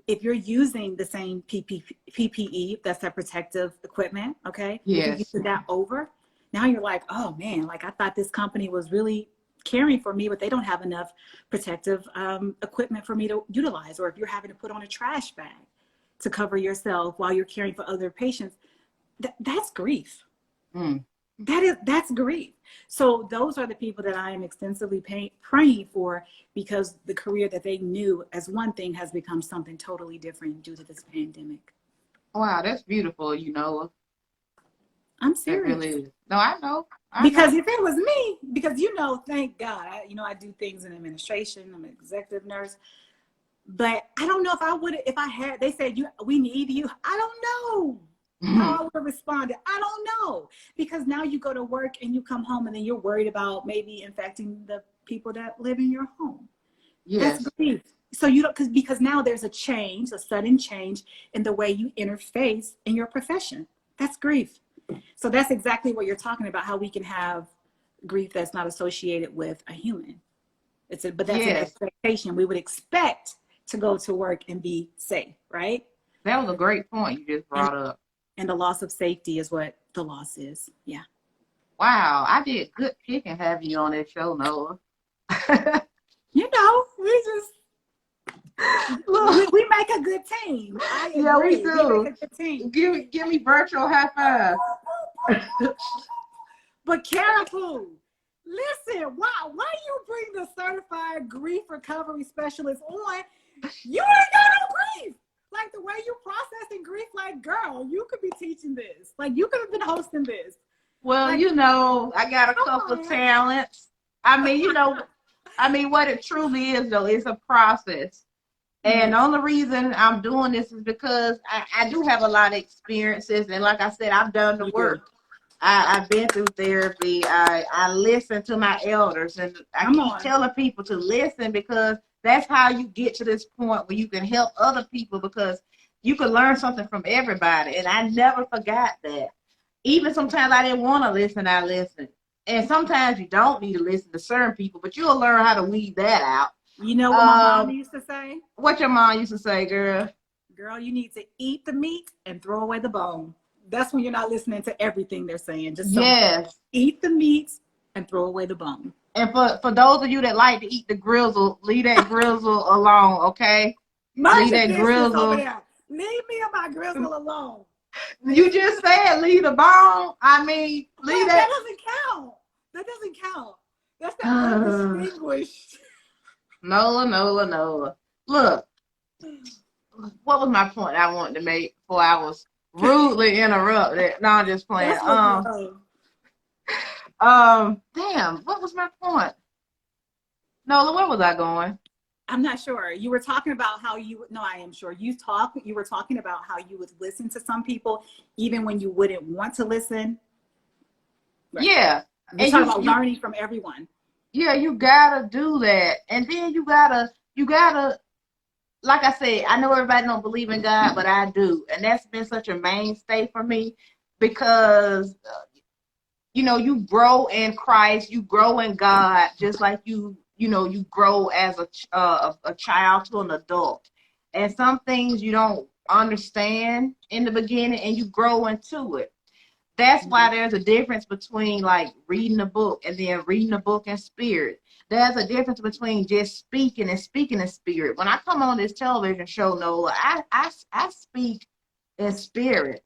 if you're using the same PPE, that's that protective equipment, okay? Yes. If you're using that over, now you're like, oh man, like I thought this company was really caring for me, but they don't have enough protective equipment for me to utilize. Or if you're having to put on a trash bag to cover yourself while you're caring for other patients, that's grief. That's grief. So those are the people that I am extensively praying for, because the career that they knew as one thing has become something totally different due to this pandemic. Wow, that's beautiful, I'm serious. It really is. No, I know. Because if it was me, because thank God, I do things in administration. I'm an executive nurse. But I don't know if I would, if I had, they said, we need you. I don't know how I would have responded. I don't know. Because now you go to work and you come home and then you're worried about maybe infecting the people that live in your home. Yes. That's grief. So because now there's a sudden change in the way you interface in your profession. That's grief. So that's exactly what you're talking about, how we can have grief that's not associated with a human. But that's an expectation. We would expect to go to work and be safe, right? That was a great point you just brought up. And the loss of safety is what the loss is. Yeah. Wow, I did good picking having you on that show, Nola. We make a good team. Yeah, we do. We make a good team. Give me virtual high five. But careful. Listen, why you bring the certified grief recovery specialist on? You ain't got no grief. Like the way you processing grief, like girl, you could be teaching this. Like you could have been hosting this. Well, like, I got a couple of talents. What it truly is though, it's a process. And the only reason I'm doing this is because I do have a lot of experiences. And like I said, I've done the work. I've been through therapy. I listen to my elders. And I keep telling people to listen because that's how you get to this point where you can help other people because you can learn something from everybody. And I never forgot that. Even sometimes I didn't want to listen, I listened. And sometimes you don't need to listen to certain people, but you'll learn how to weed that out. You know what my mom used to say? What your mom used to say, girl? Girl, you need to eat the meat and throw away the bone. That's when you're not listening to everything they're saying. Just eat the meat and throw away the bone. And for those of you that like to eat the grizzle, leave that grizzle alone, okay? Leave that grizzle over there. Leave me and my grizzle alone. You just said leave the bone. Leave that. That doesn't count. That doesn't count. That's the undistinguished. Nola. Look, what was my point I wanted to make before I was rudely interrupted? No, I'm just playing. Damn, what was my point? Nola, where was I going? I'm not sure. You were talking about how I am sure. You were talking about how you would listen to some people even when you wouldn't want to listen. Right. Yeah. You're talking about learning from everyone. Yeah, you gotta do that. And then you gotta, like I said, I know everybody don't believe in God, but I do. And that's been such a mainstay for me because, you grow in Christ, you grow in God, just like you grow as a child to an adult. And some things you don't understand in the beginning and you grow into it. That's why there's a difference between like reading a book and then reading a book in spirit. There's a difference between just speaking and speaking in spirit. When I come on this television show, Nola, I speak in spirit.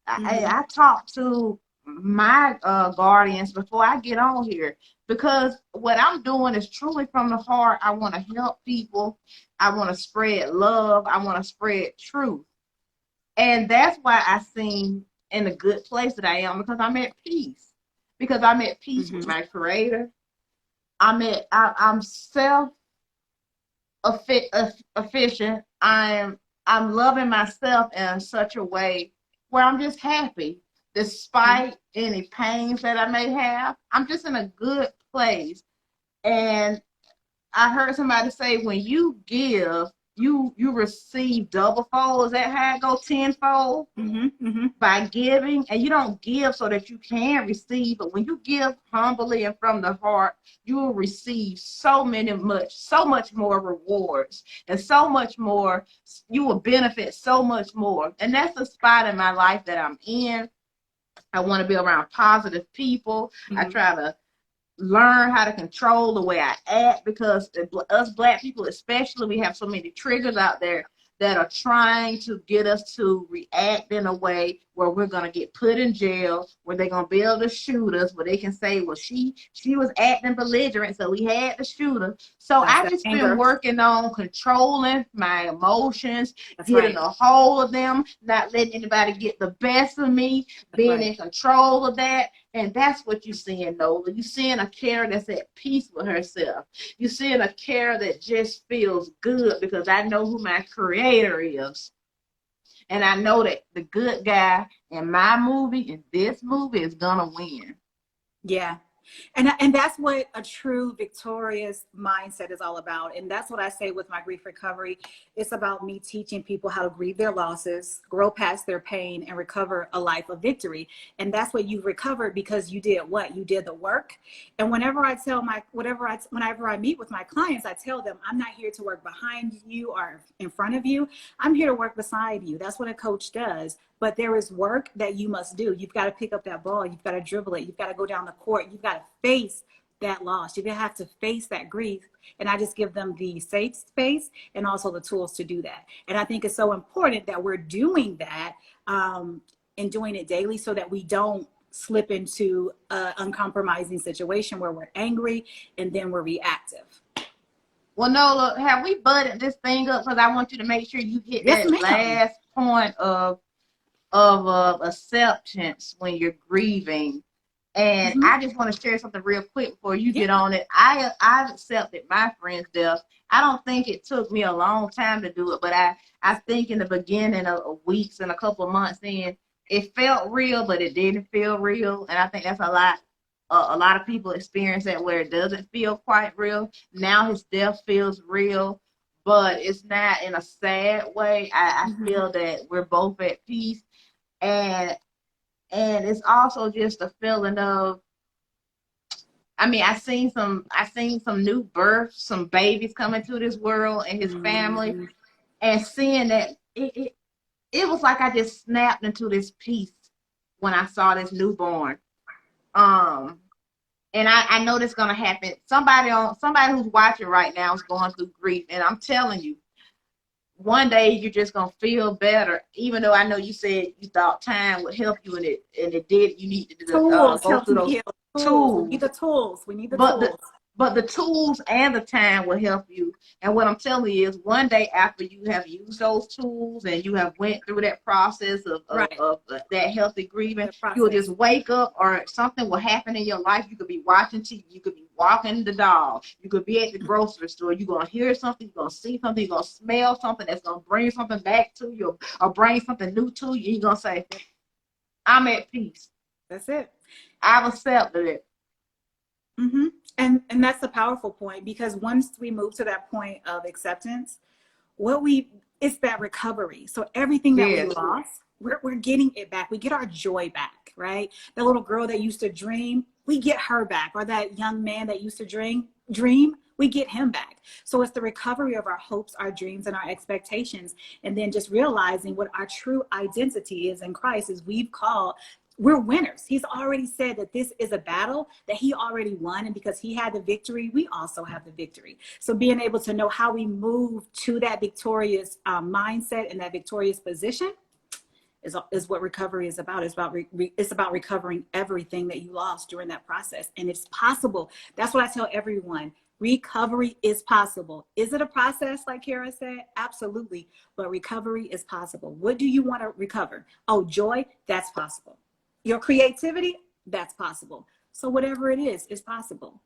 I talk to my guardians before I get on here because what I'm doing is truly from the heart. I want to help people. I want to spread love. I want to spread truth. And that's why I seem in a good place that I am because I'm at peace. Because I'm at peace with my creator. I'm self-efficient. I'm loving myself in such a way where I'm just happy. Despite any pains that I may have, I'm just in a good place. And I heard somebody say when you give, you receive double fold. Is that how it goes? Tenfold by giving. And you don't give so that you can receive, but when you give humbly and from the heart, you will receive so much more rewards and so much more. You will benefit so much more. And that's the spot in my life that I'm in. I want to be around positive people. I try to learn how to control the way I act because us Black people especially, we have so many triggers out there that are trying to get us to react in a way where we're going to get put in jail, where they're going to be able to shoot us, where they can say, well, she was acting belligerent, so we had to shoot her. So I've just been working on controlling my emotions, getting a hold of them, not letting anybody get the best of me, being in control of that. And that's what you're seeing, Nola. You're seeing a Kera that's at peace with herself. You're seeing a Kera that just feels good because I know who my creator is. And I know that the good guy in my movie, in this movie, is going to win. Yeah. And that's what a true victorious mindset is all about. And that's what I say with my grief recovery. It's about me teaching people how to grieve their losses, grow past their pain, and recover a life of victory. And that's what you've recovered because you did what? You did the work. And whenever I meet with my clients, I tell them, I'm not here to work behind you or in front of you. I'm here to work beside you. That's what a coach does. But there is work that you must do. You've got to pick up that ball. You've got to dribble it. You've got to go down the court. You've got to face that loss. You're going to have to face that grief. And I just give them the safe space and also the tools to do that. And I think it's so important that we're doing that and doing it daily so that we don't slip into an uncompromising situation where we're angry and then we're reactive. Well, Nola, have we butted this thing up? Because I want you to make sure you hit Yes, that ma'am. last point of acceptance when you're grieving. And I just want to share something real quick before you get on it. I've accepted my friend's death. I don't think it took me a long time to do it, but I think in the beginning of weeks and a couple of months in, it felt real, but it didn't feel real. And I think that's a lot of people experience that where it doesn't feel quite real. Now his death feels real, but it's not in a sad way. I feel that we're both at peace. And it's also just a feeling of, I mean, I seen some new births, some babies coming to this world and his family, and seeing that it was like I just snapped into this peace when I saw this newborn. And I know this gonna happen. Somebody who's watching right now is going through grief, and I'm telling you, one day you're just gonna feel better. Even though I know you said you thought time would help you, and it did. You need to Tools go through those tools. We need the tools. We need the But tools. But the tools and the time will help you. And what I'm telling you is one day after you have used those tools and you have went through that process of that healthy grieving, you'll just wake up or something will happen in your life. You could be watching TV, you could be walking the dog, you could be at the grocery store, you're going to hear something, you're going to see something, you're going to smell something that's going to bring something back to you or bring something new to you. You're going to say, I'm at peace. That's it. I've accepted it. And that's a powerful point, because once we move to that point of acceptance, it's that recovery. So everything that we lost, we're getting it back. We get our joy back, right? That little girl that used to dream, we get her back. Or that young man that used to dream, we get him back. So it's the recovery of our hopes, our dreams, and our expectations. And then just realizing what our true identity is in Christ is we're winners. He's already said that this is a battle that he already won. And because he had the victory, we also have the victory. So being able to know how we move to that victorious mindset and that victorious position is what recovery is about. It's about recovering everything that you lost during that process. And it's possible. That's what I tell everyone. Recovery is possible. Is it a process, like Kera said? Absolutely. But recovery is possible. What do you want to recover? Oh, joy? That's possible. Your creativity, that's possible. So whatever it is possible.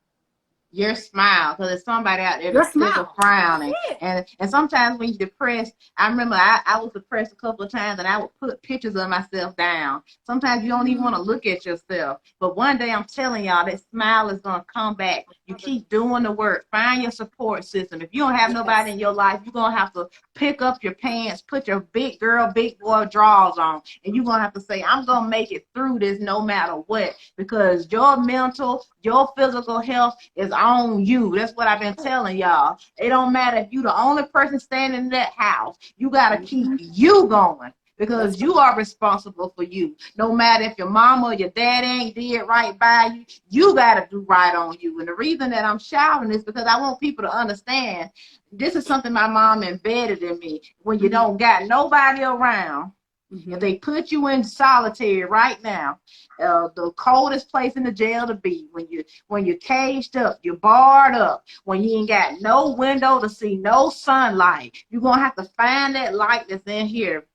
Your smile, because there's somebody out there that's still frowning. And sometimes when you're depressed, I remember I was depressed a couple of times and I would put pictures of myself down. Sometimes you don't even want to look at yourself. But one day I'm telling y'all, that smile is going to come back. You keep doing the work. Find your support system. If you don't have nobody in your life, you're going to have to pick up your pants, put your big girl, big boy drawers on, and you're going to have to say, I'm going to make it through this no matter what, because your mental, your physical health is on you. That's what I've been telling y'all. It don't matter if you're the only person standing in that house. You got to keep you going, because you are responsible for you. No matter if your mama or your dad ain't did right by you, you got to do right on you. And the reason that I'm shouting is because I want people to understand this is something my mom embedded in me. When you don't got nobody around, if they put you in solitary right now, the coldest place in the jail to be, when you're caged up, you're barred up, when you ain't got no window to see no sunlight, you're going to have to find that light that's in here.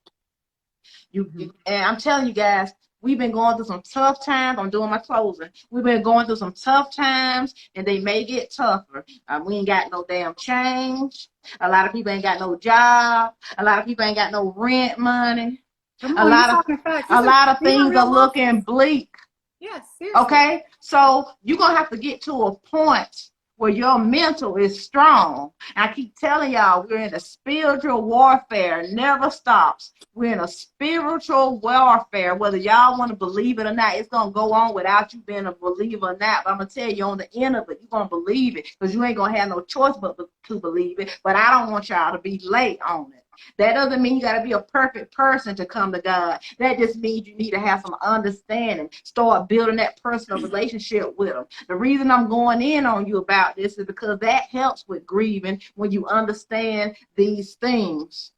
And I'm telling you guys, we've been going through some tough times. I'm doing my closing. We've been going through some tough times, and they may get tougher. We ain't got no damn change. A lot of people ain't got no job. A lot of people ain't got no rent money. A lot of things are looking bleak. Yes, seriously. Okay, so you're gonna have to get to a point where your mental is strong. I keep telling y'all, we're in a spiritual warfare. It never stops. We're in a spiritual warfare. Whether y'all want to believe it or not, it's gonna go on without you being a believer or not. But I'm gonna tell you, on the end of it, you're gonna believe it, because you ain't gonna have no choice but to believe it. But I don't want y'all to be late on it. That doesn't mean you got to be a perfect person to come to God. That just means you need to have some understanding. Start building that personal relationship with Him. The reason I'm going in on you about this is because that helps with grieving when you understand these things.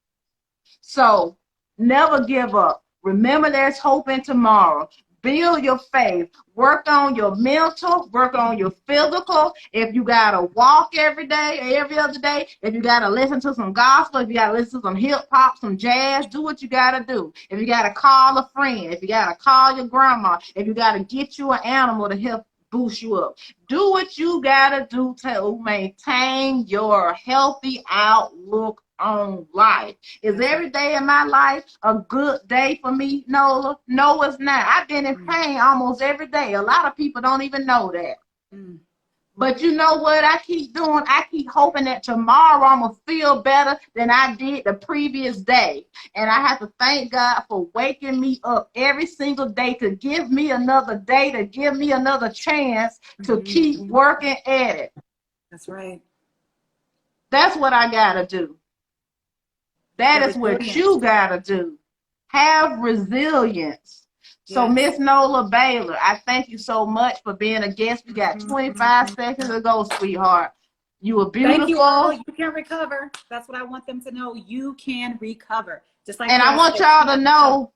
So never give up. Remember, there's hope in tomorrow. Build your faith. Work on your mental. Work on your physical. If you got to walk every day, every other day, if you got to listen to some gospel, if you got to listen to some hip hop, some jazz, do what you got to do. If you got to call a friend, if you got to call your grandma, if you got to get you an animal to help boost you up, do what you got to do to maintain your healthy outlook on life. Is every day in my life a good day for me, Nola? No, it's not. I've been in pain almost every day. A lot of people don't even know that. But you know what I keep doing? I keep hoping that tomorrow I'm going to feel better than I did the previous day. And I have to thank God for waking me up every single day, to give me another day, to give me another chance to keep working at it. That's right. That's what I got to do. That is what you got to do. Have resilience. So, Miss Nola Baylor, I thank you so much for being a guest. We got 25 seconds to go, sweetheart. You were beautiful. Thank you all. You can recover. That's what I want them to know. You can recover. Just like. And I want y'all to know,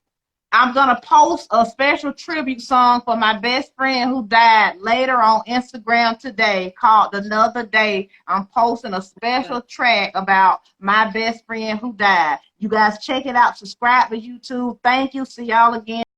I'm going to post a special tribute song for my best friend who died later on Instagram today, called Another Day. I'm posting a special track about my best friend who died. You guys check it out. Subscribe to YouTube. Thank you. See y'all again.